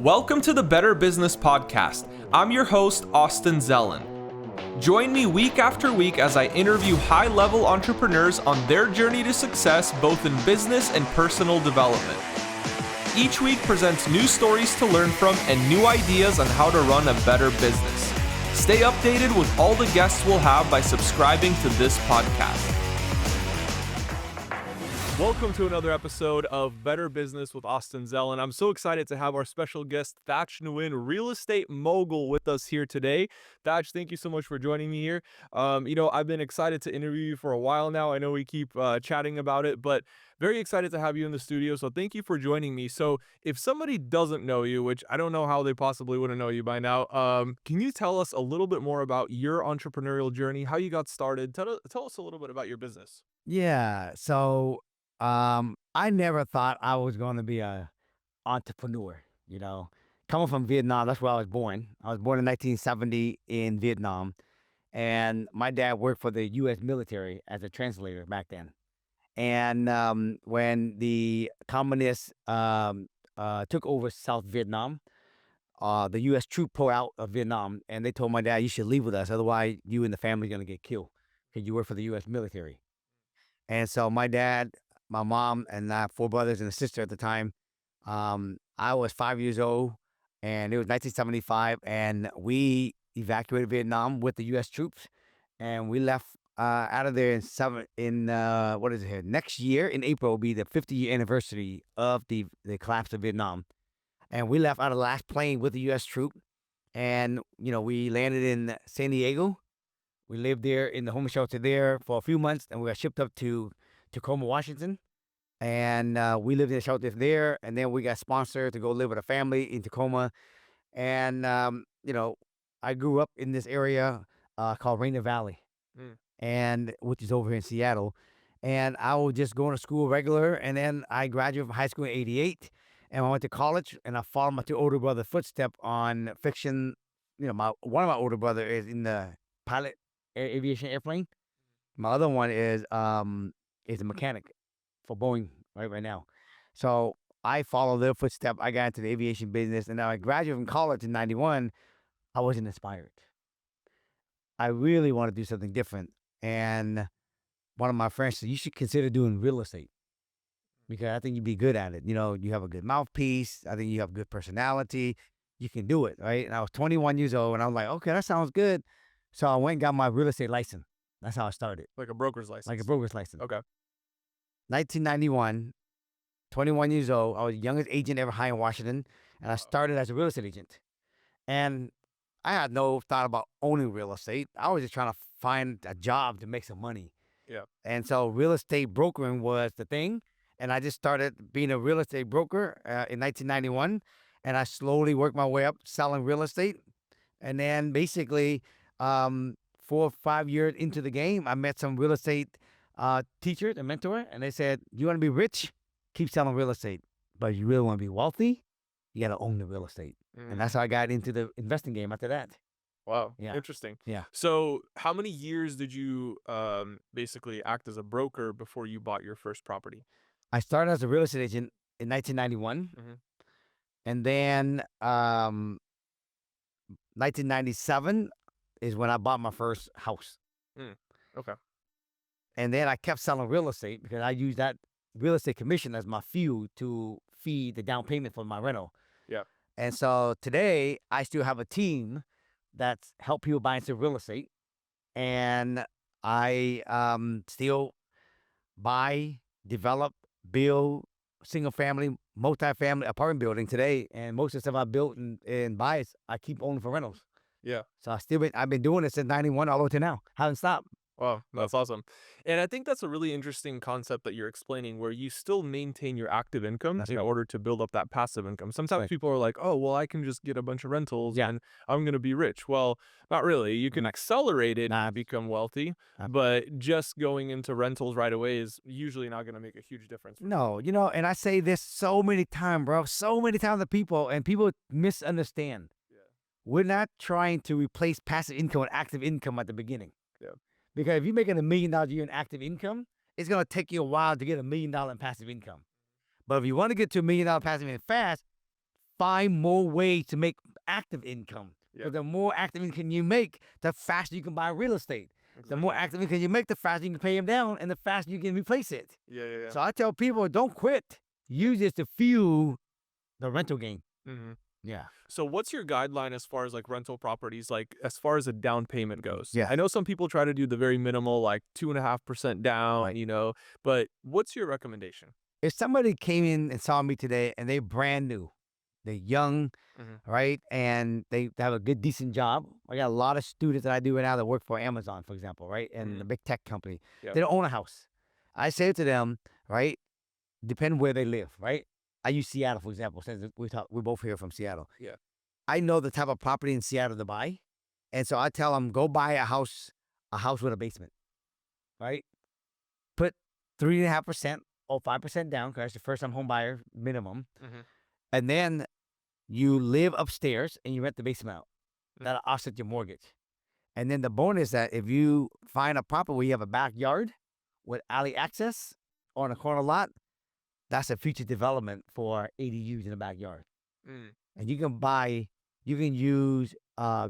Welcome to the Better Business Podcast. I'm your host, Austin Zelan. Join me week after week as I interview high-level entrepreneurs on their journey to success, both in business and personal development. Each week presents new stories to learn from and new ideas on how to run a better business. Stay updated with all the guests we'll have by subscribing to this podcast. Welcome to another episode of Better Business with Austin Zelan. I'm so excited to have our special guest, Thach Nguyen, real estate mogul, with us here today. Thach, thank you so much for joining me here. I've been excited to interview you for a while now. I know we keep chatting about it, but very excited to have you in the studio. So thank you for joining me. So if somebody doesn't know you, which I don't know how they possibly wouldn't know you by now, can you tell us a little bit more about your entrepreneurial journey, how you got started? Tell us a little bit about your business. I never thought I was going to be a entrepreneur, Coming from Vietnam, that's where I was born. I was born in 1970 in Vietnam, and my dad worked for the U.S. military as a translator back then. And when the communists took over South Vietnam, the U.S. troop pulled out of Vietnam, and they told my dad, "You should leave with us, otherwise you and the family are going to get killed because you work for the U.S. military." And so my dad, my mom, and I have four brothers and a sister at the time. I was 5 years old, and it was 1975, and we evacuated Vietnam with the U.S. troops, and we left out of there next year in April will be the 50-year anniversary of the collapse of Vietnam, and we left out of the last plane with the U.S. troop, and we landed in San Diego. We lived there in the homeless shelter there for a few months, and we got shipped up to Tacoma, Washington. And we lived in the shelter there, and then we got sponsored to go live with a family in Tacoma. And, I grew up in this area called Rainier Valley, and which is over here in Seattle. And I was just going to school regular, and then I graduated from high school in 88, and I went to college, and I followed my two older brother's footsteps on fiction. One of my older brother is in the pilot aviation airplane. My other one is a mechanic for Boeing right now. So I followed their footsteps. I got into the aviation business, and now I graduated from college in 91. I wasn't inspired. I really want to do something different. And one of my friends said, "You should consider doing real estate because I think you'd be good at it. You have a good mouthpiece. I think you have good personality. You can do it," right? And I was 21 years old, and I was like, "Okay, that sounds good." So I went and got my real estate license. That's how I started. Like a broker's license? Like a broker's license. Okay. 1991, 21 years old. I was the youngest agent ever hired in Washington, and I started as a real estate agent. And I had no thought about owning real estate. I was just trying to find a job to make some money. Yeah. And so real estate brokering was the thing, and I just started being a real estate broker in 1991, and I slowly worked my way up selling real estate. And then basically 4 or 5 years into the game, I met some real estate teachers and mentor, and they said, "You want to be rich? Keep selling real estate. But if you really want to be wealthy, you got to own the real estate." And that's how I got into the investing game after that. Wow. Yeah. Interesting. Yeah. So how many years did you basically act as a broker before you bought your first property? I started as a real estate agent in 1991. And then 1997 is when I bought my first house. Okay. And then I kept selling real estate because I used that real estate commission as my fuel to feed the down payment for my rental. Yeah. And so today I still have a team that's help people buy into real estate. And I still buy, develop, build single family, multi-family apartment building today. And most of the stuff I built and buy, I keep owning for rentals. Yeah. So I've been doing it since 91 all the way to now. Haven't stopped. Wow, that's awesome. And I think that's a really interesting concept that you're explaining, where you still maintain your active income in order to build up that passive income. Sometimes people are like, "Oh, well, I can just get a bunch of rentals and I'm going to be rich." Well, not really. You can accelerate it and become wealthy, but just going into rentals right away is usually not going to make a huge difference. No, and I say this so many times, bro. So many times to people, and people misunderstand. Yeah. We're not trying to replace passive income with active income at the beginning. Yeah. Because if you're making $1 million a year in active income, it's going to take you a while to get $1 million in passive income. But if you want to get to $1 million passive income fast, find more ways to make active income. Yeah. Because the more active income you make, the faster you can buy real estate. The more Exactly. active income you make, the faster you can pay them down, and the faster you can replace it. Yeah, yeah, yeah. So I tell people, don't quit. Use this to fuel the rental game. Mhm. Yeah. So what's your guideline as far as like rental properties, like as far as a down payment goes? Yeah. I know some people try to do the very minimal, like 2.5% down, Right. but what's your recommendation? If somebody came in and saw me today and they're brand new, they're young, Mhm. right? And they have a good, decent job. I got a lot of students that I do right now that work for Amazon, for example, right? And Mhm. a big tech company. Yeah. They don't own a house. I say to them, right? Depend where they live, right? I use Seattle, for example, since we're both here from Seattle. Yeah. I know the type of property in Seattle to buy. And so I tell them, go buy a house with a basement, right? Put 3.5% or 5% down, because that's your first time home buyer minimum. Mhm. And then you live upstairs and you rent the basement out. Mm. That'll offset your mortgage. And then the bonus that if you find a property where you have a backyard with alley access on a corner lot, that's a future development for ADUs in the backyard. Mm. And you can buy, you can use,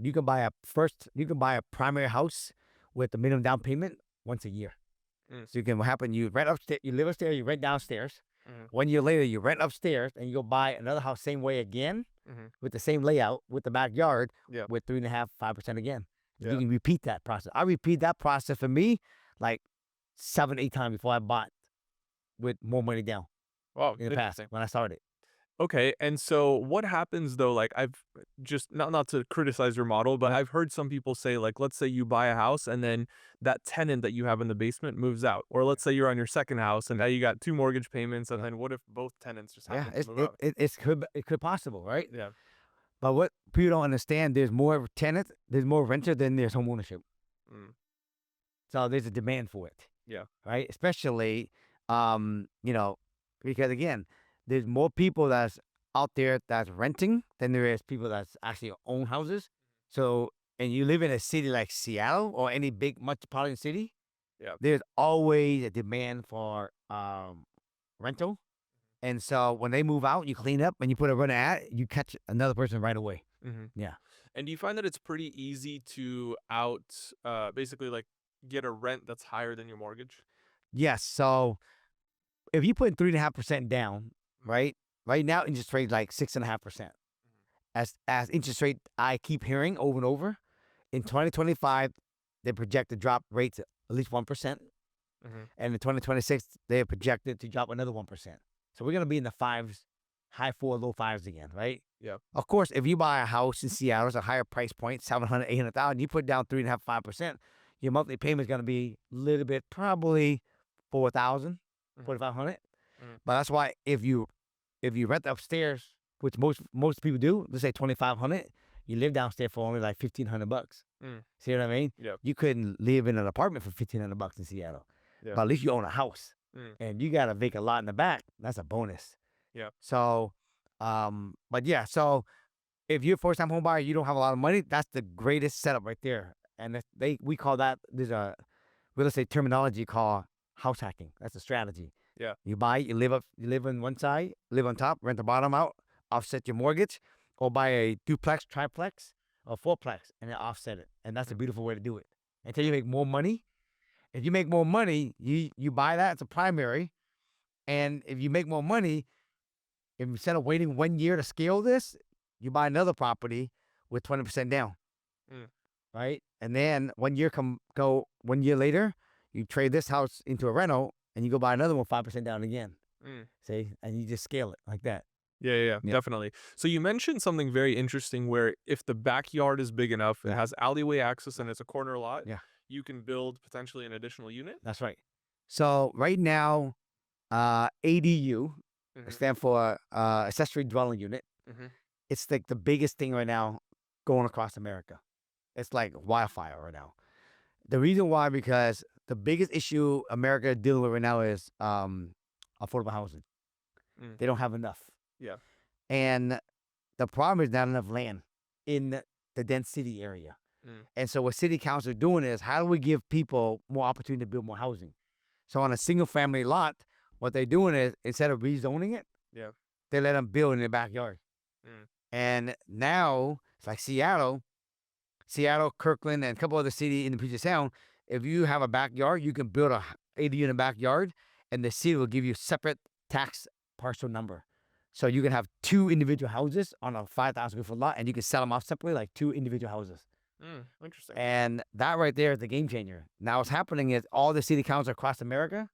you can buy a primary house with the minimum down payment once a year. Mm. So you can, what happen, you rent upstairs, you live upstairs, you rent downstairs. Mhm. 1 year later, you rent upstairs and you go buy another house same way again Mhm. with the same layout with the backyard Yeah. with 3.5%, 5% again. Yeah. You can repeat that process. I repeat that process for me like 7, 8 times before I bought with more money down Wow, in the past interesting. when I started. Okay, and so what happens though, like I've just not to criticize your model, but I've heard some people say like let's say you buy a house and then that tenant that you have in the basement moves out. Or let's say you're on your second house and now you got two mortgage payments and Yeah. then what if both tenants just Yeah, happen to move out? it could possible, right? Yeah. But what people don't understand, there's more tenants, there's more renter than there's home ownership. Mm. So there's a demand for it, Yeah. right? Especially, you know, because again, there's more people that's out there that's renting than there is people that's actually own houses. So, and you live in a city like Seattle or any big metropolitan city, Yeah. there's always a demand for rental. And so when they move out, you clean up and you put a renter ad, you catch another person right away. Hmm. Yeah. And do you find that it's pretty easy to basically like get a rent that's higher than your mortgage? Yes. So if you put 3.5% down, right? Right now, interest rate like 6.5%. As interest rate, I keep hearing over and over. In 2025, they project to drop rates at least 1%, Mm-hmm. and in 2026, they are projected to drop another 1%. So we're gonna be in the fives, high four, low fives again, right? Yeah. Of course, if you buy a house in Seattle, it's a higher price point, 700, 800,000. You put down 3.5, 5%. Your monthly payment is gonna be a little bit, probably 4,000, Mhm. 4,500. Mhm. But that's why if you rent upstairs, which most people do, let's say 2,500, you live downstairs for only like $1,500. Mm. See what I mean? Yeah. You couldn't live in an apartment for $1,500 in Seattle, Yeah. but at least you own a house, Mm. and you got a vacant lot in the back. That's a bonus. Yeah. So, but yeah, so if you're a first time home buyer, you don't have a lot of money. That's the greatest setup right there, and we call that, there's a real estate terminology called house hacking. That's a strategy. Yeah. You buy, you live on one side, live on top, rent the bottom out, offset your mortgage, or buy a duplex, triplex, or fourplex, and then offset it. And that's a Mm. beautiful way to do it. Until you make more money. If you make more money, you buy that as a primary. And if you make more money, if instead of waiting 1 year to scale this, you buy another property with 20% down. Mm. Right? And then 1 year later, you trade this house into a rental and you go buy another one 5% down again. Mm. See? And you just scale it like that. Yeah, Yeah. definitely. So you mentioned something very interesting where if the backyard is big enough, it has alleyway access and it's a corner lot, Yeah. you can build potentially an additional unit. That's right. So right now, ADU Mm-hmm. stand for accessory dwelling unit. Mm-hmm. It's like the biggest thing right now going across America. It's like wildfire right now. The reason why, because the biggest issue America is dealing with right now is affordable housing. Mm. They don't have enough. Yeah. And the problem is not enough land in the dense city area. Mm. And so what city council are doing is, how do we give people more opportunity to build more housing? So on a single family lot, what they're doing is, instead of rezoning it, Yeah. they let them build in their backyard. Mm, And now it's like Seattle, Kirkland, and a couple other cities in the Puget Sound. If you have a backyard, you can build a ADU in a backyard, and the city will give you separate tax parcel number. So you can have two individual houses on a 5,000 square foot lot, and you can sell them off separately, like two individual houses. interesting. And that right there is the game changer. Now, what's happening is all the city councils across America,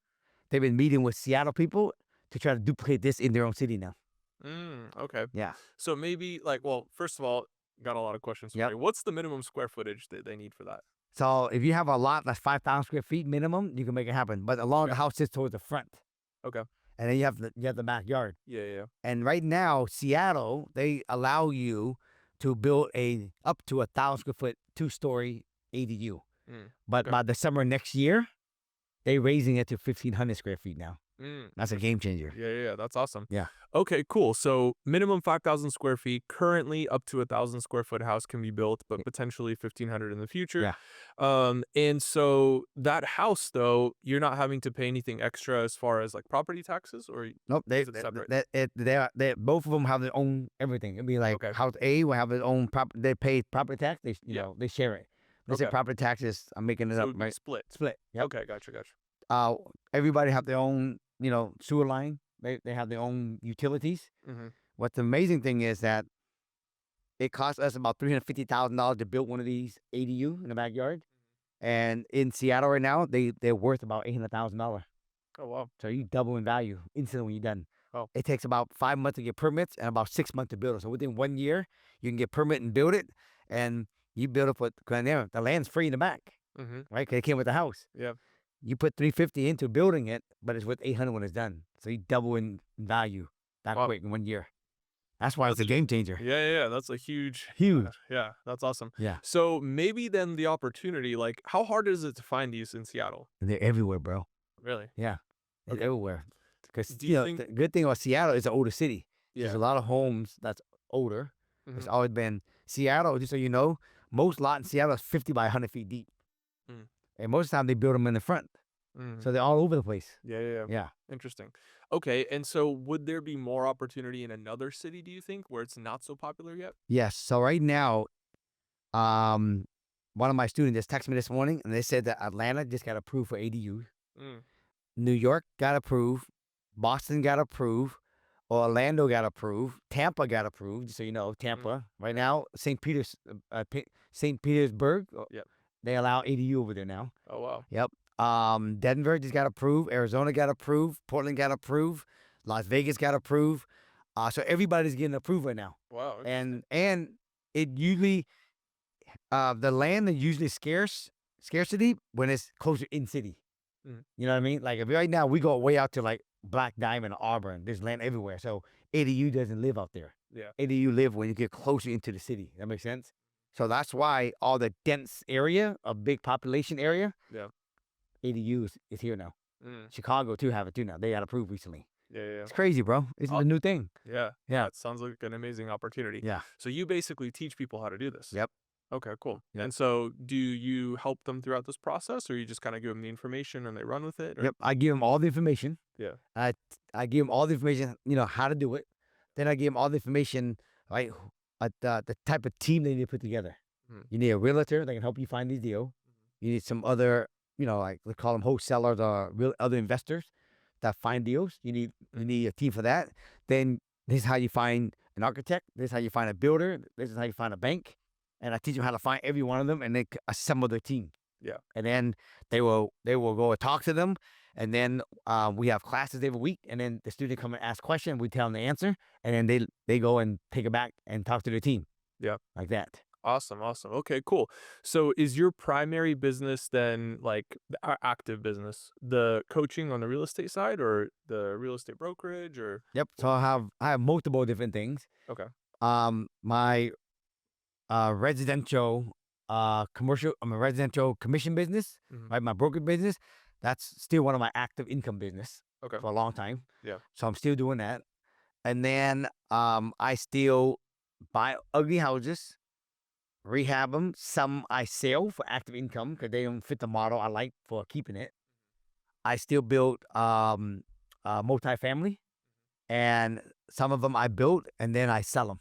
they've been meeting with Seattle people to try to duplicate this in their own city now. Okay. Yeah. So maybe like, well, first of all, got a lot of questions for Yep. you. What's the minimum square footage that they need for that? So if you have a lot that's 5,000 square feet minimum, you can make it happen. But a lot of Okay. the house sits towards the front, Okay. and then you have the backyard. Yeah, yeah, yeah. And right now, Seattle, they allow you to build a up to 1,000 square foot 2-story ADU. But Okay. by the summer next year, they raising it to 1,500 square feet now. That's a Interesting. game changer. Yeah, yeah, yeah, that's awesome. Yeah. Okay, cool. So minimum 5,000 square feet. Currently, up to 1,000 square foot house can be built, but potentially 1,500 in the future. Yeah. And so that house, though, you're not having to pay anything extra as far as like property taxes, or Nope. They is it separate? they both of them have their own everything. It'd be like Okay. house A will have their own they pay property tax. They Yeah. they share it. Let's say Okay. property taxes. I'm making it So it up, would be right? split. Split. Yep. Okay, gotcha, gotcha. Uh, Everybody have their own sewer line. They have their own utilities. Mm-hmm. What's the amazing thing is that it costs us about $350,000 to build one of these ADU in the backyard. And in Seattle right now, they're worth about $800,000. Oh, wow. So you double in value instantly when you're done. Oh. It takes about 5 months to get permits and about 6 months to build it. So within 1 year, you can get permit and build it, and you build it the land's free in the back, Mm-hmm. right? Because it came with the house. Yeah. You put 350 into building it, but it's worth 800 when it's done. So you double in value that Wow. quick in 1 year. That's why it's a That's game changer. Yeah, yeah, yeah. That's a huge. Huge. Yeah, that's awesome. Yeah. So maybe then the opportunity, like, how hard is it to find these in Seattle? And they're everywhere, bro. Really? Yeah. It's Okay. everywhere. Because Do you think? the good thing about Seattle is an older city. There's Yeah. a lot of homes that's older. It's Mhm. always been Seattle, just so you know, most lot in Seattle is 50 by 100 feet deep. Mm. And most of the time they build them in the front. Mhm. So they're all over the place. Yeah, yeah, yeah. Yeah. Interesting. Okay, and so would there be more opportunity in another city, do you think, where it's not so popular yet? Yes. So right now, one of my students just texted me this morning and they said that Atlanta just got approved for ADUs. Mm. New York got approved. Boston got approved. Orlando got approved. Tampa got approved. So you know, Tampa right now, St. Petersburg, Yep. they allow ADU over there now. Oh, wow. Yep. Denver just got approved. Arizona got approved. Portland got approved. Las Vegas got approved. So everybody's getting approved right now. Wow. And it usually the land is usually scarcity when it's closer in city. Mhm. You know what I mean? Like if right now we go way out to like Black Diamond, Auburn, there's land everywhere. So ADU doesn't live out there. Yeah. ADU live when you get closer into the city. That makes sense? So that's why all the dense area, a big population area, Yeah. ADU is here now. Mm. Chicago too have it too now. They got approved recently. Yeah, yeah, It's crazy, bro. It's Oh. the new thing. yeah. Yeah. That sounds like an amazing opportunity. Yeah. So you basically teach people how to do this. Yep. Okay, cool. Yep. And so do you help them throughout this process, or you just kind of give them the information and they run with it? Or? Yep. I give them all the information. Yeah. I give them all the information, how to do it. Then I give them all the information, right? The type of team they need to put together. Mhm. You need a realtor that can help you find these deals. You need some other, like we call them wholesalers or other investors that find deals. You need a team for that. Then this is how you find an architect. This is how you find a builder. This is how you find a bank. And I teach them how to find every one of them and then assemble their team. Yeah. And then they will go and talk to them. And then we have classes every week. And then the student come and ask questions. We tell them the answer. And then they go and take it back and talk to their team. Yeah. Like that. Awesome, awesome. Okay, cool. So is your primary business then like active business, the coaching on the real estate side or the real estate brokerage or? Yep. So I have multiple different things. Okay. My residential commercial, I'm a residential commission business, Mhm. right? My broker business, that's still one of my active income business Okay. for a long time. Yeah. So I'm still doing that. And then I still buy ugly houses, rehab them. Some I sell for active income because they don't fit the model I like for keeping it. I still build multifamily, and some of them I built and then I sell them.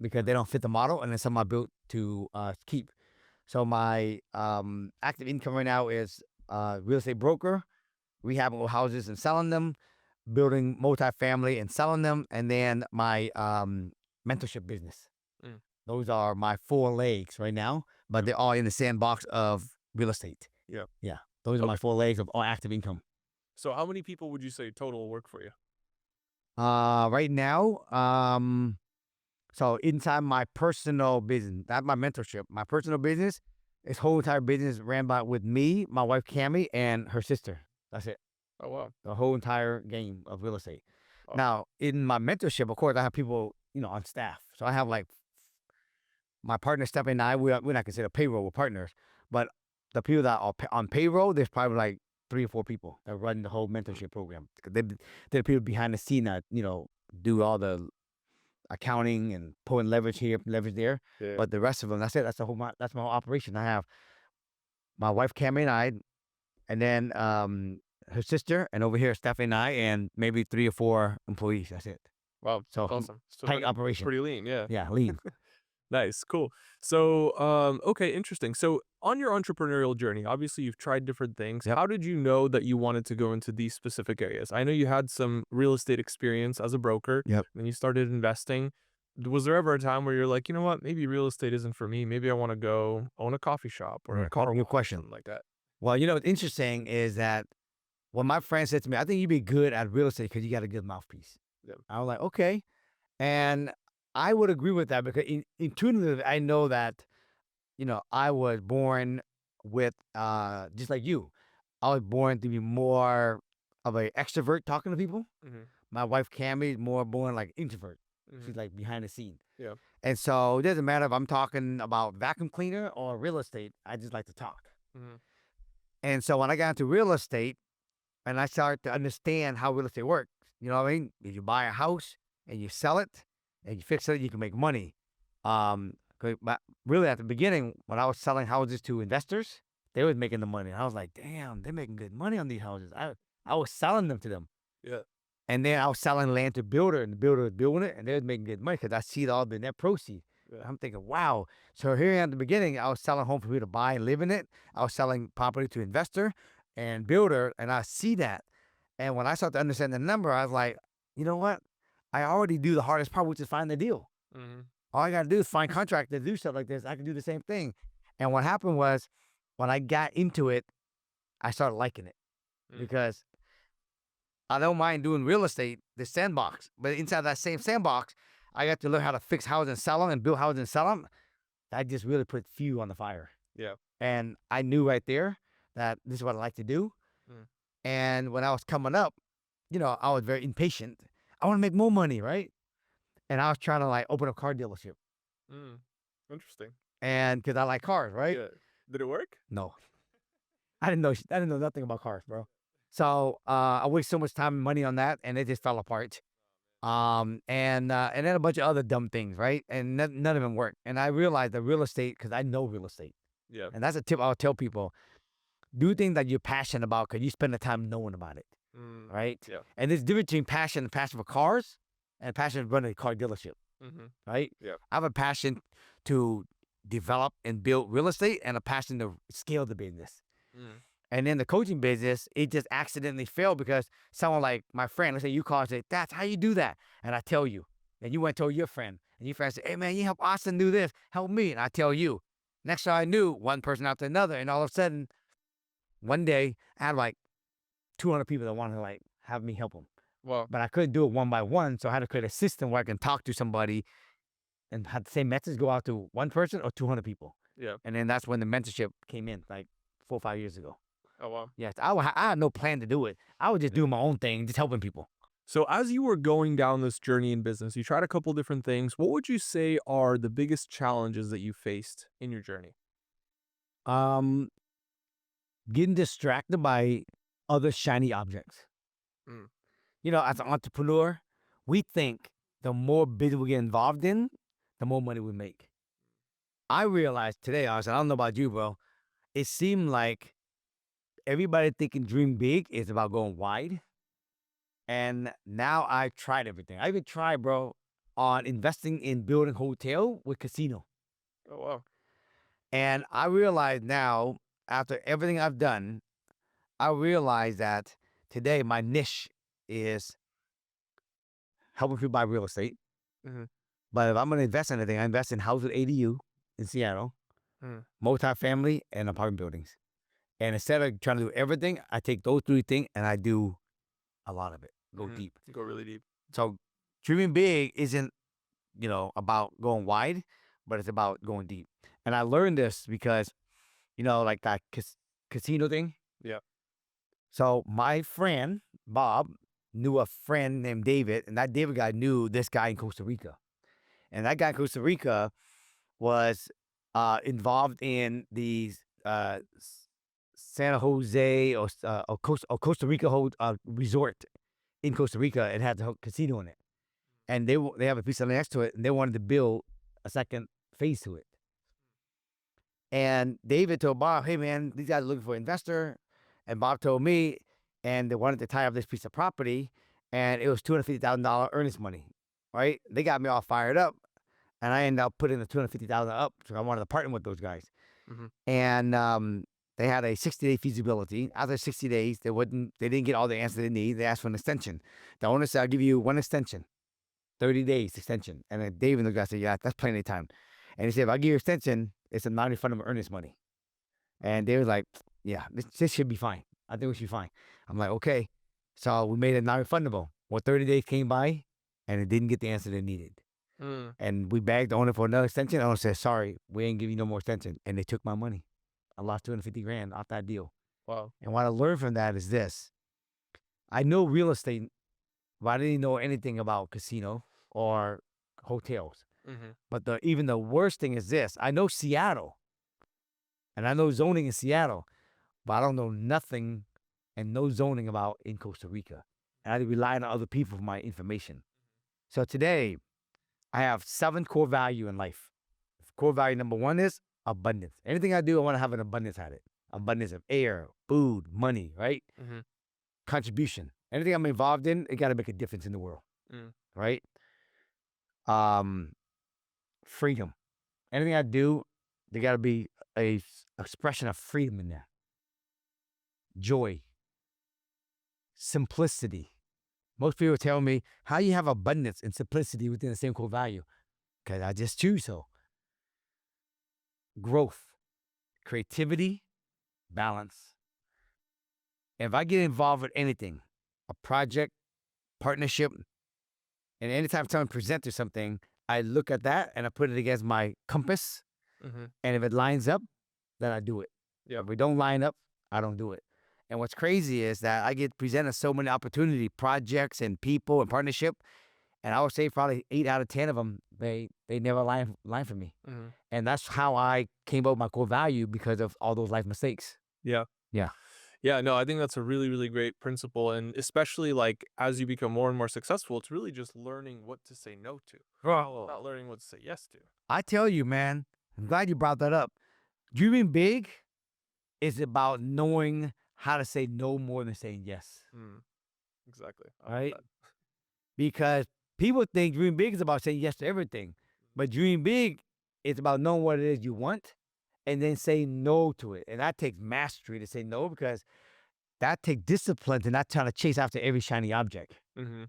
because they don't fit the model, and then some are built to keep. So my active income right now is real estate broker, rehabbing old houses and selling them, building multifamily and selling them, and then my mentorship business. Mm. Those are my 4 legs right now, but they're all in the sandbox of real estate. Yeah. Yeah, those are my Okay. 4 legs of all active income. So how many people would you say total work for you? Right now, so inside my personal business, not my mentorship, my personal business, this whole entire business ran by with me, my wife Cammy, and her sister. That's it. Oh wow. The whole entire game of real estate. Oh. Now, in my mentorship, of course, I have people, on staff. So I have like my partner Stephanie and I. We're not considered payroll, we're partners, but the people that are on payroll, there's probably like 3 or 4 people that run the whole mentorship program. They're the people behind the scene that do all the accounting and pulling leverage here, leverage there. Yeah. But the rest of them, that's it. That's my whole operation. I have my wife Cammy and I, and then her sister, and over here Stephanie and I, and maybe 3 or 4 employees. That's it. Wow. So Awesome. So tight operation. pretty lean. Yeah. Yeah, lean. Nice, cool. So, okay, interesting. So, on your entrepreneurial journey, obviously you've tried different things. Yep. How did you know that you wanted to go into these specific areas? I know you had some real estate experience as a broker, Yep. then you started investing. Was there ever a time where you're like, you know what, maybe real estate isn't for me. Maybe I want to go own a coffee shop or a car Good wash, question. something like that. Well, what's interesting is that when my friend said to me, I think you'd be good at real estate because you got a good mouthpiece. Yep. I was like, okay. And I would agree with that because intuitively, I know that, I was born with, just like you, I was born to be more of an extrovert talking to people. Mm-hmm. My wife, Cammy, is more born like introvert. Mm-hmm. She's like behind the scene. Yeah. And so it doesn't matter if I'm talking about vacuum cleaner or real estate. I just like to talk. Mm-hmm. And so when I got into real estate and I started to understand how real estate works, you know what I mean? If you buy a house and you sell it and you fix it, you can make money. But really at the beginning, when I was selling houses to investors, they was making the money. I was like, damn, they're making good money on these houses. I was selling them to them. Yeah. And then I was selling land to builder, and the builder was building it, and they was making good money because I see all the net proceeds. Yeah. I'm thinking, wow. So here at the beginning, I was selling home for people to buy and live in it. I was selling property to investor and builder, and I see that. And when I started to understand the number, I was like, you know what? I already do the hardest part, which is find the deal. Mm-hmm. All I got to do is find contractors to do stuff like this. I can do the same thing. And what happened was when I got into it, I started liking it because I don't mind doing real estate, the sandbox. But inside that same sandbox, I got to learn how to fix houses and sell them and build houses and sell them. That just really put fuel on the fire. Yeah. And I knew right there that this is what I like to do. Mm. And when I was coming up, I was very impatient. I want to make more money, right? And I was trying to like open a car dealership. Interesting. And because I like cars, right? Yeah. Did it work? No, I didn't know nothing about cars, bro. So I wasted so much time and money on that, and it just fell apart. And then a bunch of other dumb things, right? And none of them worked. And I realized that real estate, because I know real estate, Yeah. and that's a tip I'll tell people: do things that you're passionate about because you spend the time knowing about it, right? Yeah. And there's difference between passion for cars and passion for running a car dealership, Mm-hmm. right? Yeah. I have a passion to develop and build real estate and a passion to scale the business. And then the coaching business, it just accidentally failed because someone like my friend, let's say you call and say, that's how you do that. And I tell you, and you went and told your friend, and your friend said, hey man, you help Austin do this, help me. And I tell you, next thing I knew, one person after another. And all of a sudden, one day, I had like 200 people that wanted to like have me help them. Wow. But I couldn't do it one by one. So I had to create a system where I can talk to somebody and have the same message go out to one person or 200 people. Yeah. And then that's when the mentorship came in, like 4 or 5 years ago. Oh, wow. Yes, I had no plan to do it. I was just doing my own thing, just helping people. So as you were going down this journey in business, you tried a couple different things. What would you say are the biggest challenges that you faced in your journey? Getting distracted by other shiny objects. As an entrepreneur, we think the more business we get involved in, the more money we make. I realized today, I don't know about you, bro, it seemed like everybody thinking dream big is about going wide. And now I tried everything. I even tried, bro. on investing in building hotel with casino. Oh wow. And I realize now, after everything I've done, I realize that today my niche is helping people buy real estate. Mm-hmm. But if I'm going to invest in anything, I invest in houses with ADU in Seattle, Mm-hmm. multifamily, and apartment buildings. And instead of trying to do everything, I take those three things and I do a lot of it, go Mm-hmm. deep. Go really deep. So dreaming big isn't, about going wide, but it's about going deep. And I learned this because, like that casino thing. Yeah. So my friend, Bob, knew a friend named David, and that David guy knew this guy in Costa Rica. And that guy in Costa Rica was involved in the San Jose or Costa Rica resort in Costa Rica. It had the casino in it, and they have a piece of land next to it, and they wanted to build a second phase to it. And David told Bob, "Hey man, these guys are looking for an investor," and Bob told me, and they wanted to tie up this piece of property, and it was $250,000 earnest money. Right? They got me all fired up, and I ended up putting the $250,000 up, so I wanted to partner with those guys. Mm-hmm. And they had a 60-day feasibility. After 60 days, they didn't get all the answers they need. They asked for an extension. The owner said, "I'll give you one extension, 30 days extension." And then Dave and the guy said, "Yeah, that's plenty of time." And he said, "If I give you an extension, it's a non-refundable earnest money." And they were like, "Yeah, this should be fine. I think we should be fine." I'm like, "Okay." So we made it non-refundable. Well, 30 days came by, and it didn't get the answer they needed. Mm. And we begged the owner for another extension. The owner said, "Sorry, we ain't give you no more extension." And they took my money. I lost 250 grand off that deal. Wow. And what I learned from that is this. I know real estate, but I didn't know anything about casino or hotels. Mm-hmm. But even the worst thing is this. I know Seattle, and I know zoning in Seattle, but I don't know nothing and no zoning about in Costa Rica. And I rely on other people for my information. So today, I have 7 core value in life. Core value number 1 is abundance. Anything I do, I want to have an abundance at it. Abundance of air, food, money, right? Mm-hmm. Contribution. Anything I'm involved in, it got to make a difference in the world, Mm. right? Freedom. Anything I do, there got to be a expression of freedom in there. Joy. Simplicity. Most people tell me, how you have abundance and simplicity within the same core value? Because I just choose so. Growth. Creativity. Balance. If I get involved with anything, a project, partnership, and anytime someone presents or something, I look at that and I put it against my compass. Mm-hmm. And if it lines up, then I do it. Yep. If we don't line up, I don't do it. And what's crazy is that I get presented so many opportunity, projects and people and partnership, and I would say probably 8 out of 10 of them, they never line for me. Mm-hmm. And that's how I came up with my core value, because of all those life mistakes. Yeah. Yeah. Yeah, no, I think that's a really, really great principle. And especially like as you become more and more successful, it's really just learning what to say no to, not learning what to say yes to. I tell you, man, I'm glad you brought that up. Dreaming big is about knowing how to say no more than saying yes. Mm. Exactly. I love Right? that. Because people think dreaming big is about saying yes to everything. But dreaming big is about knowing what it is you want and then say no to it. And that takes mastery to say no, because that takes discipline to not trying to chase after every shiny object. Mm-hmm.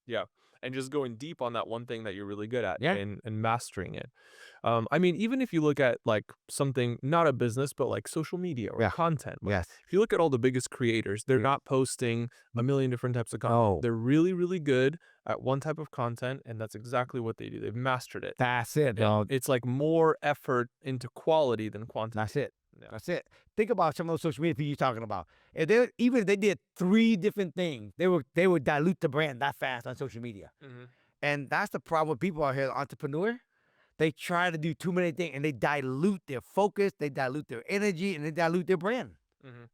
Yeah. And just going deep on that one thing that you're really good at, Yeah. and mastering it. I mean, even if you look at like something, not a business, but like social media or Yeah. content. Like, Yes. if you look at all the biggest creators, they're not posting a million different types of content. Oh, They're really, really good at one type of content, and that's exactly what they do. They've mastered it. that's it, And dog. it's like more effort into quality than quantity. That's it. Yeah. That's it. Think about some of those social media people you're talking about. Even if they did 3 different things, they would dilute the brand that fast on social media. Mm-hmm. And that's the problem with people out here, entrepreneur. They try to do too many things, and they dilute their focus, they dilute their energy, and they dilute their brand. Mm-hmm.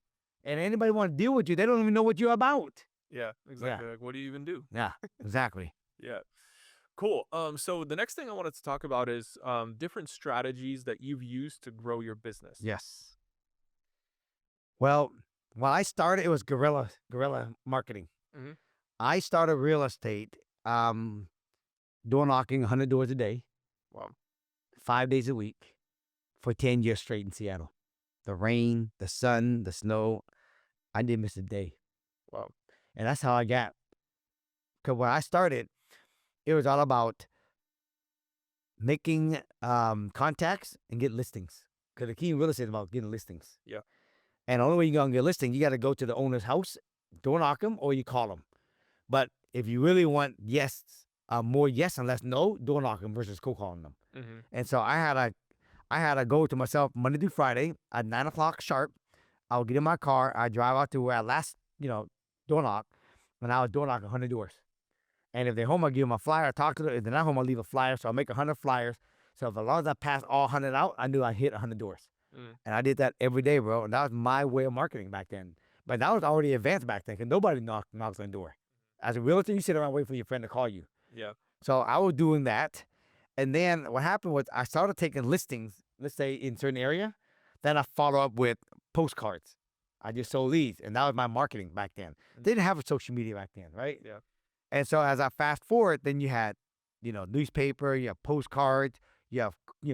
And anybody want to deal with you, they don't even know what you're about. Yeah, exactly. Like, what do you even do? Yeah, exactly. Yeah. Cool. So the next thing I wanted to talk about is different strategies that you've used to grow your business. Yes. Well, when I started, it was guerrilla marketing. Mhm. I started real estate door knocking 100 doors a day, Wow. 5 days a week for 10 years straight in Seattle. The rain, the sun, the snow, I didn't miss a day. Wow. And that's how I got. Because when I started, it was all about making contacts and get listings. Because the key in real estate is about getting listings. Yeah. And the only way you're going to get a listing, you got to go to the owner's house, door knock them, or you call them. But if you really want more yes and less no, door knock them versus cold calling them. Mm-hmm. And so I had a goal to myself Monday through Friday at 9 o'clock sharp. I would get in my car. I drive out to where I last, door knock, and I would door knock 100 doors. And if they're home, I give them a flyer. I talk to them. If they're not home, I leave a flyer. So I make 100 flyers. So as long as I pass all 100 out, I knew I hit 100 doors. And I did that every day, bro. And that was my way of marketing back then. But that was already advanced back then because nobody knocks on the door. As a realtor, you sit around waiting for your friend to call you. Yeah. So I was doing that. And then what happened was I started taking listings, let's say in certain area. Then I follow up with postcards. I just sold leads. And that was my marketing back then. They didn't have a social media back then, right? Yeah. And so as I fast forward, then you had, newspaper, you have postcards, you have,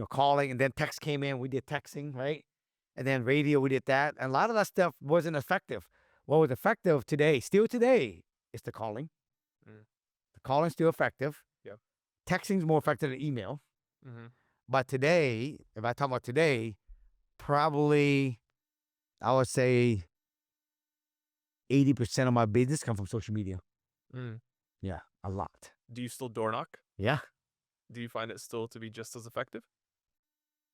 calling, and then text came in. We did texting, right? And then radio, we did that. And a lot of that stuff wasn't effective. What was effective still today, is the calling. The calling's still effective. Yeah. Texting's more effective than email. Mm-hmm. But today, if I talk about today, probably I would say 80% of my business come from social media. Yeah, a lot. Do you still door knock? Yeah. Do you find it still to be just as effective?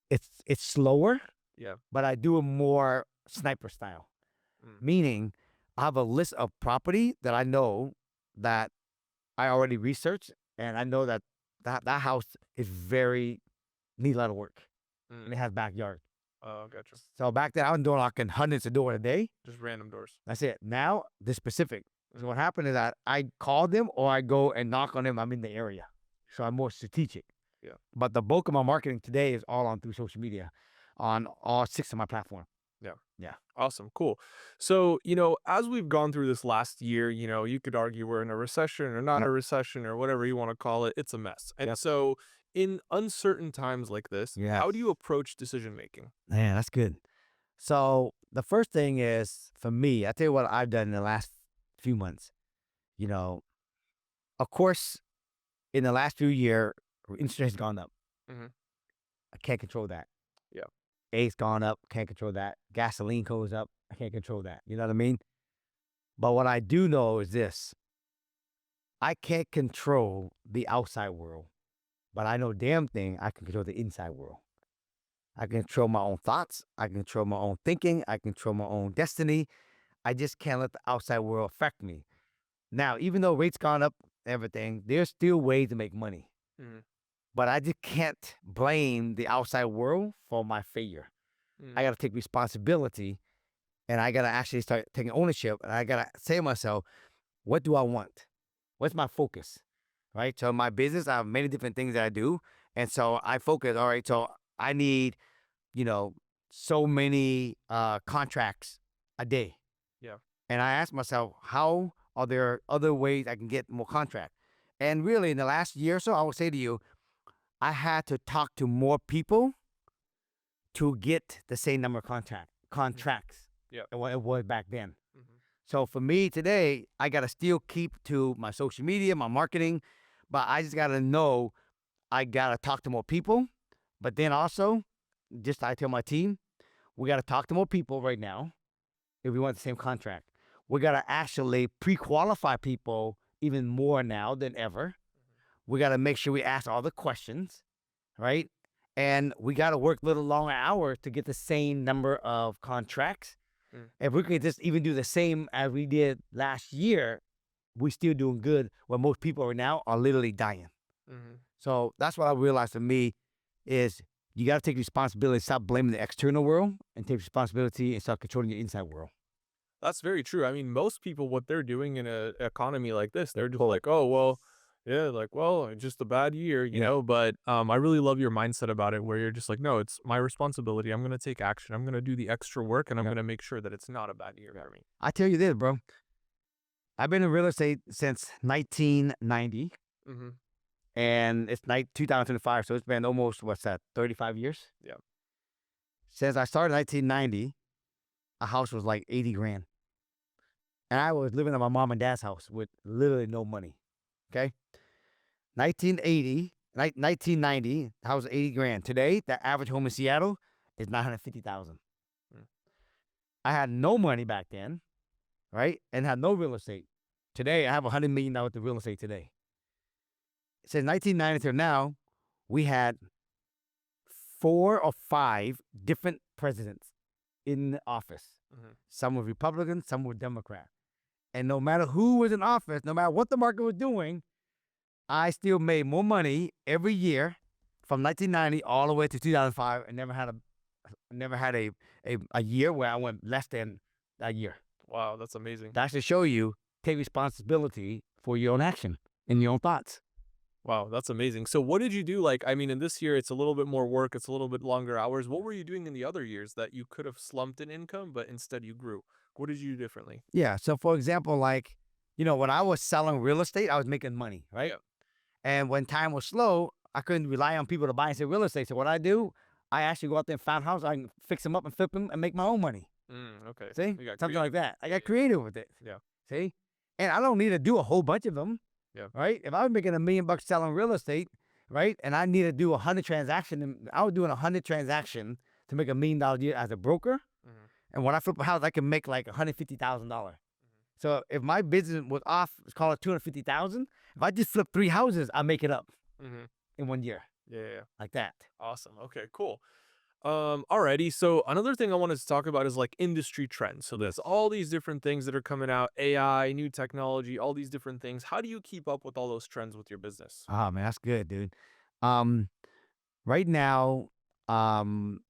It's slower. Yeah. But I do it more sniper style. Meaning I have a list of property that I know that I already researched, and I know that house is need a lot of work. And it has backyard. Oh, gotcha. So back then I was door knocking hundreds of doors a day. Just random doors. That's it. Now the specific. So what happened is that I call them or I go and knock on them. I'm in the area. So I'm more strategic. Yeah. But the bulk of my marketing today is all through social media on all 6 of my platforms. Yeah. Yeah. Awesome. Cool. So, as we've gone through this last year, you could argue we're in a recession or not a recession or whatever you want to call it. It's a mess. And so in uncertain times like this, how do you approach decision making? Man, that's good. So the first thing is, for me, I'll tell you what I've done in the last few months. Of course, in the last few years, interest rates gone up. I can't control that. Yeah. A's gone up, can't control that. Gasoline goes up, I can't control that. You know what I mean? But what I do know is this. I can't control the outside world, but I know damn thing I can control the inside world. I can control my own thoughts. I can control my own thinking. I can control my own destiny. I just can't let the outside world affect me. Now, even though rates gone up, everything, there's still ways to make money. But I just can't blame the outside world for my failure. I got to take responsibility, and I got to actually start taking ownership, and I got to say to myself, what do I want? What's my focus? Right? So in my business, I have many different things that I do. And so I focus, all right, so I need, so many contracts a day. Yeah. And I ask myself, how are there other ways I can get more contract? And really, in the last year or so, I would say to you, I had to talk to more people to get the same number of contracts than what it was back then. So for me today, I got to still keep to my social media, my marketing, but I just got to know I got to talk to more people. But then also, just I tell my team, we got to talk to more people right now if we want the same contract. We got to actually pre-qualify people even more now than ever. We got to make sure we ask all the questions, right? And we got to work a little longer hours to get the same number of contracts. If we could just even do the same as we did last year, we still doing good, where most people right now are literally dying. So that's what I realized for me is you got to take responsibility, stop blaming the external world, and take responsibility and start controlling your inside world. That's very true. I mean, most people, what they're doing in an economy like this, they're just like, oh, well, yeah, like, well, just a bad year, you know, but I really love your mindset about it, where you're just like, no, it's my responsibility. I'm going to take action. I'm going to do the extra work, and I'm going to make sure that it's not a bad year for me. I tell you this, bro. I've been in real estate since 1990, and it's 2025, so it's been almost, what's that, 35 years? Yeah. Since I started in 1990, a house was like 80 grand. And I was living at my mom and dad's house with literally no money. Okay. 1990, the house was 80 grand. Today, the average home in Seattle is 950,000. Mm. I had no money back then, right? And had no real estate. Today, I have $100 million worth of real estate today. Since 1990 till now, we had 4 or 5 different presidents in the office. Mhm. Some were Republican, some were Democrat. And no matter who was in office, no matter what the market was doing, I still made more money every year from 1990 all the way to 2005, and never had a year where I went less than a year. Wow, that's amazing. That should show you, take responsibility for your own action and your own thoughts. Wow, that's amazing. So what did you do? Like, I mean, in this year, it's a little bit more work, it's a little bit longer hours. What were you doing in the other years that you could have slumped in income, but instead you grew? What did you do differently? Yeah. So, for example, like, when I was selling real estate, I was making money, right? Yep. And when time was slow, I couldn't rely on people to buy and sell real estate. So what I do, I actually go out there and find houses. I can fix them up and flip them and make my own money. Okay. See? You got Something creative. like that. I Yeah, got creative with it. yeah. See? And I don't need to do a whole bunch of them. Yeah. Right? If I was making $1 million selling real estate, right, and I need to do 100 transactions, and I was doing 100 transactions to make $1 million a year as a broker. Mhm. And when I flip a house, I can make like $150,000. So if my business was off, let's call it 250,000. If I just flip 3 houses, I make it up Mhm. in 1 year, Yeah. like that. Awesome. Okay, cool. Alrighty. So another thing I wanted to talk about is like industry trends. So there's all these different things that are coming out, AI, new technology, all these different things. How do you keep up with all those trends with your business? Oh man, that's good, dude. Um, right now, um,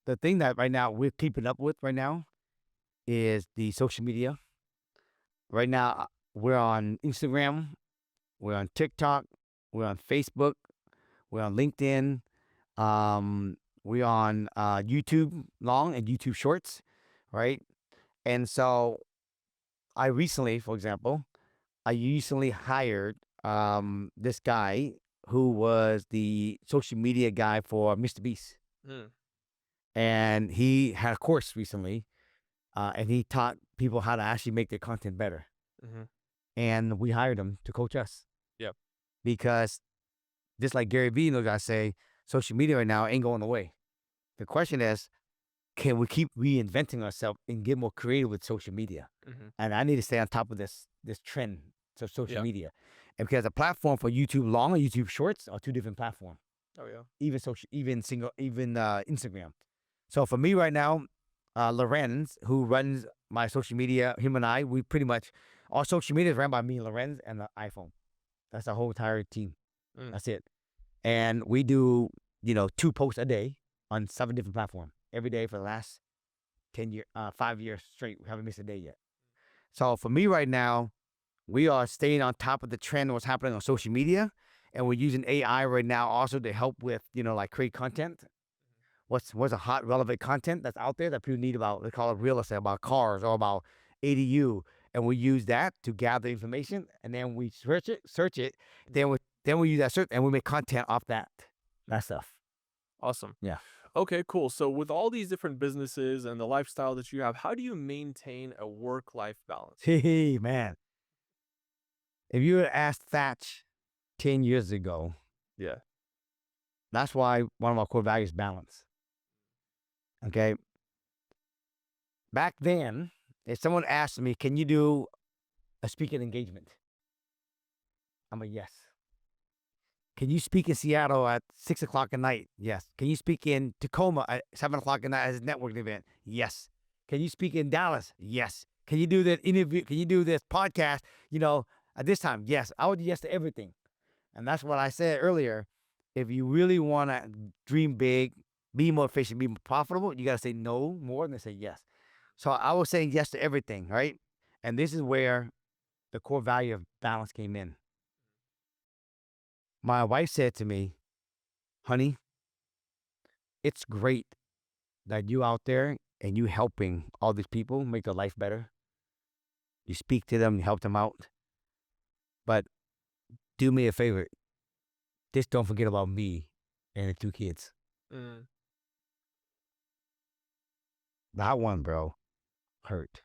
the thing that right now we're keeping up with right now is the social media. Right now, we're on Instagram, we're on TikTok, we're on Facebook, we're on LinkedIn, we're on YouTube Long and YouTube Shorts, right? And so I recently, for example, hired this guy who was the social media guy for Mr. Beast. Mm. And he had a course recently, and he taught people how to actually make their content better. Mhm. And we hired him to coach us. Yep. Because just like Gary Vee, those guys say, social media right now ain't going away. The question is, can we keep reinventing ourselves and get more creative with social media? Mhm. And I need to stay on top of this trend of social Yeah. media. And because the platform for YouTube Long and YouTube Shorts are 2 different platforms. Oh yeah. Even Instagram. So for me right now, Lorenz, who runs my social media, him and I, we pretty much, our social media is ran by me, Lorenz, and the iPhone. That's our whole entire team. Mm. That's it. And we do, 2 posts a day on 7 different platforms every day for the last 5 years straight. We haven't missed a day yet. So for me right now, we are staying on top of the trend of what's happening on social media. And we're using AI right now also to help with, like create content. What's a hot, relevant content that's out there that people need about, they call it real estate, about cars or about ADU. And we use that to gather information, and then we search it. Then we use that search and we make content off that stuff. Awesome. Yeah. Okay, cool. So with all these different businesses and the lifestyle that you have, how do you maintain a work-life balance? Hey, man. If you had asked Thach 10 years ago, Yeah. that's why one of our core values is balance. Okay. Back then, if someone asked me, can you do a speaking engagement? I'm a yes. Can you speak in Seattle at 6 o'clock at night? Yes. Can you speak in Tacoma at 7 o'clock at night as a networking event? Yes. Can you speak in Dallas? Yes. Can you do that interview? Can you do this podcast, at this time? Yes. I would yes to everything. And that's what I said earlier. If you really want to dream big, be more efficient, be more profitable, you got to say no more than say yes. So I was saying yes to everything, right? And this is where the core value of balance came in. My wife said to me, honey, it's great that you out there and you helping all these people make their life better. You speak to them, you help them out. But do me a favor. just don't forget about me and the 2 kids. Mm. That one, bro, hurt.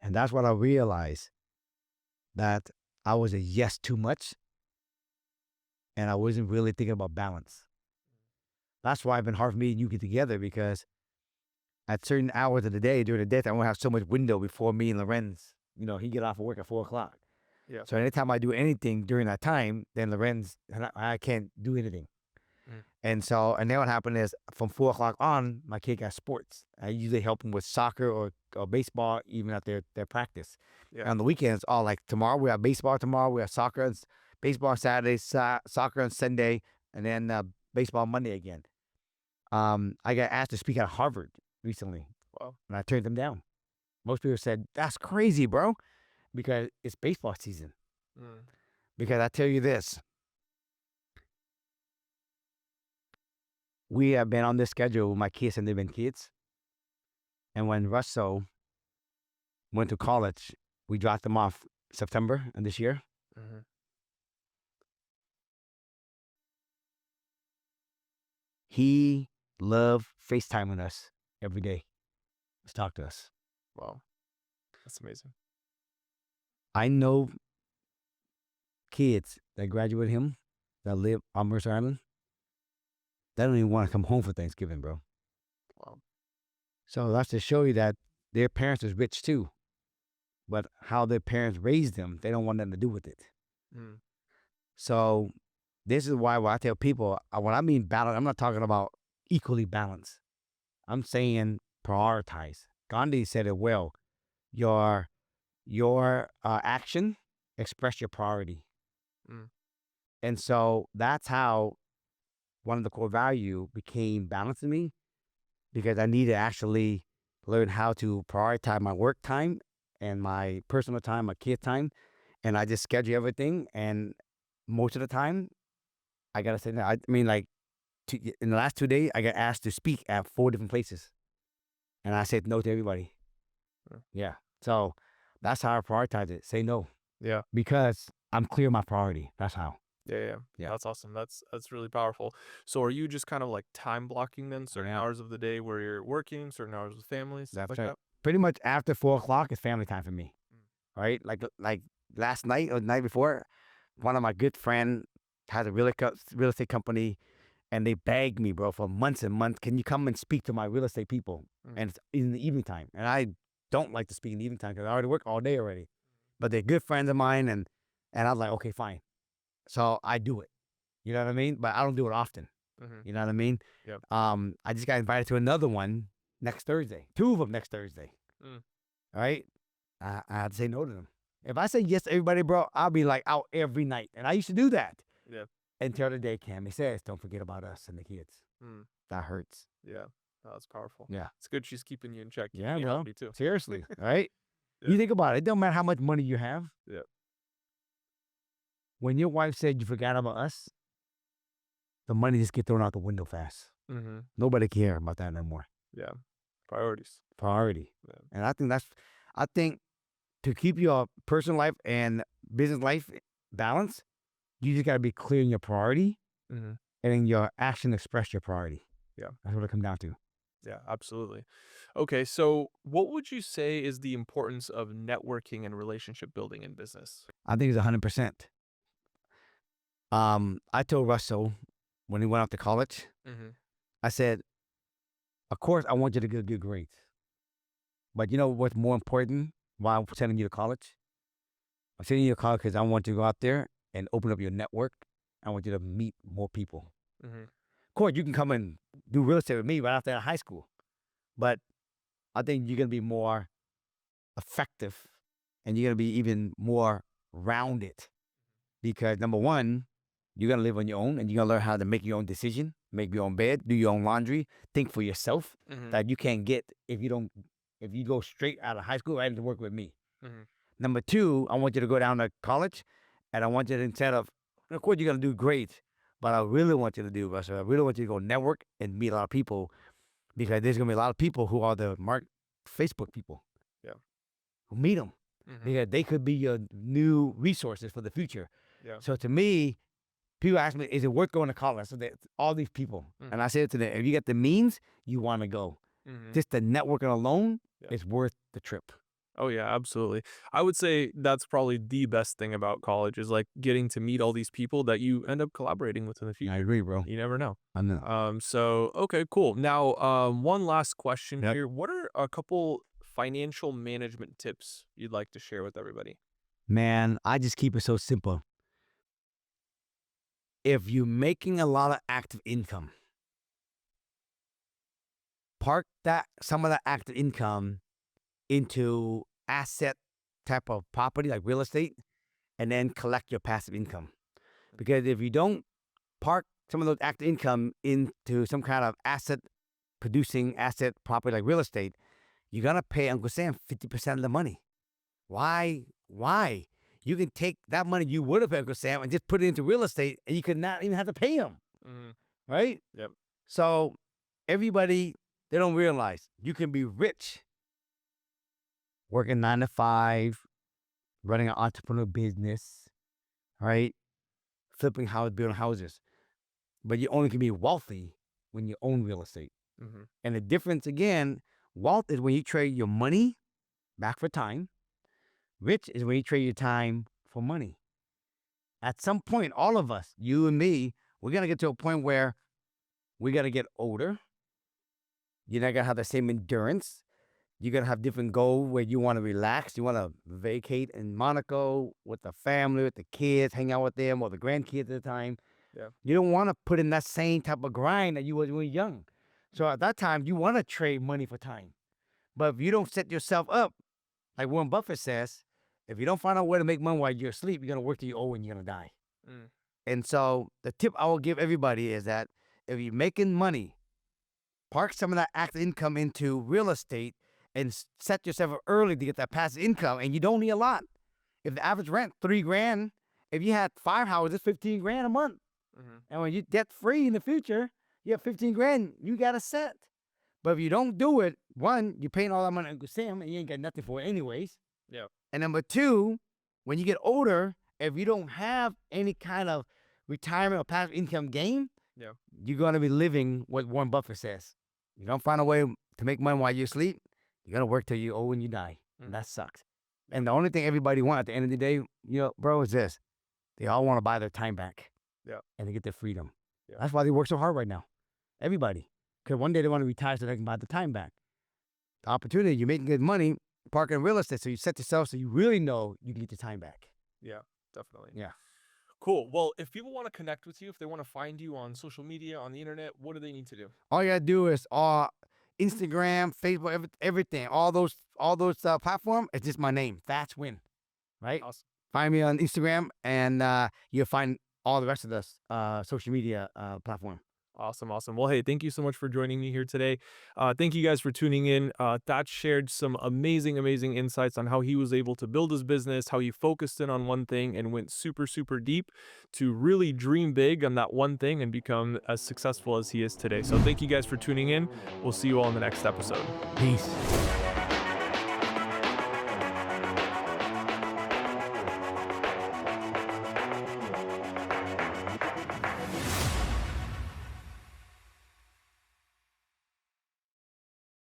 And that's what I realized, that I was a yes too much, and I wasn't really thinking about balance. That's why it's been hard for me and you get together, because at certain hours of the day, during the day, I won't have so much window before me and Lorenz, he get off of work at 4 o'clock. Yeah. So anytime I do anything during that time, then Lorenz, and I can't do anything. Mm. And then what happened is, from 4 o'clock on, my kid got sports. I usually help him with soccer or baseball, even at their practice. Yeah. And on the weekends, all like tomorrow we have baseball. Tomorrow we have soccer, baseball on Saturday, soccer on Sunday, and then baseball Monday again. I got asked to speak at Harvard recently, Wow. and I turned them down. Most people said, "That's crazy, bro," because it's baseball season. Mm. Because I tell you this, we have been on this schedule with my kids, and they've been kids. And when Russell went to college, we dropped him off September of this year. Mm-hmm. He loved FaceTiming us every day. Let's talk to us. Wow. That's amazing. I know kids that graduate him that live on Mercer Island. They don't even want to come home for Thanksgiving, bro. Wow. So that's to show you that their parents is rich too, but how their parents raised them, they don't want nothing to do with it. Mm. So this is why when I tell people, when I mean balance, I'm not talking about equally balanced. I'm saying prioritize. Gandhi said it well. Your action express your priority. Mm. And so that's how one of the core value became balance in me, because I need to actually learn how to prioritize my work time and my personal time, my kid time. And I just schedule everything. And most of the time, I got to say, I mean, like, in the last 2 days, I got asked to speak at 4 different places. And I said no to everybody. Mm. Yeah. So that's how I prioritize it. Say no. Yeah. Because I'm clear my priority. That's how. Yeah. That's awesome. That's really powerful. So are you just kind of like time blocking then, certain hours of the day where you're working, certain hours with families, stuff That's like right. that? Pretty much after 4 o'clock is family time for me. Mm. Right? Like last night or the night before, one of my good friend has a real estate company, and they begged me, bro, for months and months, can you come and speak to my real estate people? Mm. And it's in the evening time. And I don't like to speak in the evening time because I already work all day already. But they're good friends of mine, and I was like, okay, fine. So I do it. You know what I mean? But I don't do it often. Mm-hmm. You know what I mean? Yep. I just got invited to another one next Thursday. 2 of them next Thursday. Mm. All right? I had to say no to them. If I say yes to everybody, bro, I'll be like out every night. And I used to do that. Yeah. Until the day Cammy says, don't forget about us and the kids. Mm. That hurts. Yeah. That's powerful. Yeah. It's good she's keeping you in check. Yeah, You bro. help me too. Seriously. Right? Yeah. You think about it. It don't matter how much money you have. Yeah. When your wife said you forgot about us, the money just get thrown out the window fast. Mm-hmm. Nobody care about that no more. Yeah. Priorities. Priority. Yeah. And I think to keep your personal life and business life balanced, you just got to be clear in your priority, Mm-hmm. and in your action express your priority. Yeah. That's what it comes down to. Yeah, absolutely. Okay, so what would you say is the importance of networking and relationship building in business? I think it's 100%. I told Russell when he went off to college, Mm-hmm. I said, of course, I want you to get good grades. But you know what's more important why I'm sending you to college? I'm sending you to college because I want you to go out there and open up your network. I want you to meet more people. Mm-hmm. Of course, you can come and do real estate with me right after high school. But I think you're going to be more effective, and you're going to be even more rounded. Because number one, you're going to live on your own, and you're going to learn how to make your own decision, make your own bed, do your own laundry, think for yourself. Mm-hmm. That you can't get if you go straight out of high school right into work with me. Mm-hmm. Number two, I want you to go down to college, and I want you to, instead of course you're going to do great, but I really want you to do, Russell, I really want you to go network and meet a lot of people, because there's going to be a lot of people who are the Facebook people. Yeah. Meet them. Mm-hmm. Because they could be your new resources for the future. Yeah. So to me, People ask me, is it worth going to college? So that all these people, and I said to them, if you get the means, you want to go. Mhm. Just the networking alone Yeah. is worth the trip. Oh yeah, absolutely. I would say that's probably the best thing about college is like getting to meet all these people that you end up collaborating with in the I future. agree, bro. You never know. I know. So okay, cool. Now, one last question Yep. here. What are a couple financial management tips you'd like to share with everybody? Man, I just keep it so simple. If you're making a lot of active income, park that some of that active income into asset type of property like real estate, and then collect your passive income. Because if you don't park some of those active income into some kind of asset producing asset property like real estate, you're gonna pay Uncle Sam 50% of the money. Why? Why? You can take that money you would have paid Uncle Sam and just put it into real estate, and you could not even have to pay him, Mhm. right? Yep. So everybody, they don't realize you can be rich working 9 to 5, running an entrepreneur business, right? Flipping houses, building houses. But you only can be wealthy when you own real estate. Mhm. And the difference again, wealth is when you trade your money back for time. Rich is when you trade your time for money. At some point, all of us, you and me, we're gonna get to a point where we gotta get older. You're not gonna have the same endurance. You're gonna have different goals where you want to relax. You want to vacate in Monaco with the family, with the kids, hang out with them, or the grandkids at the time. Yeah. You don't want to put in that same type of grind that you was when you were young. So at that time, you want to trade money for time. But if you don't set yourself up, like Warren Buffett says, if you don't find out where to make money while you're asleep, you're gonna work till you're old and you're gonna die. Mm. And so the tip I will give everybody is that if you're making money, park some of that active income into real estate and set yourself up early to get that passive income. And you don't need a lot. If the average rent $3,000, if you had 5 houses, 15 grand a month. Mhm. And when you're debt free in the future, you have 15 grand, you got a set. But if you don't do it, one, you're paying all that money to Uncle Sam and you ain't got nothing for it anyways. Yeah. And number two, when you get older, if you don't have any kind of retirement or passive income gain, Yeah. you're going to be living what Warren Buffett says. You don't find a way to make money while you sleep, you're going to work till you're old and you die. And that sucks. And the only thing everybody wants at the end of the day, bro, is this. They all want to buy their time back. Yeah. And to get their freedom. Yeah. That's why they work so hard right now. Everybody. Because one day they want to retire so they can buy the time back. The opportunity, you're making good money, parking real estate, so you set yourself so you really know you can get your time back. Yeah. Definitely. Yeah. Cool. Well, if people want to connect with you, if they want to find you on social media, on the internet, what do they need to do? All you gotta do is Instagram, Facebook, everything, all those platforms. It's just my name, Thach Nguyen, right? Awesome. Find me on Instagram, and you'll find all the rest of the social media platform. Awesome. Awesome. Well, hey, thank you so much for joining me here today. Thank you guys for tuning in. Thach shared some amazing, amazing insights on how he was able to build his business, how he focused in on one thing and went super, super deep to really dream big on that one thing and become as successful as he is today. So thank you guys for tuning in. We'll see you all in the next episode. Peace.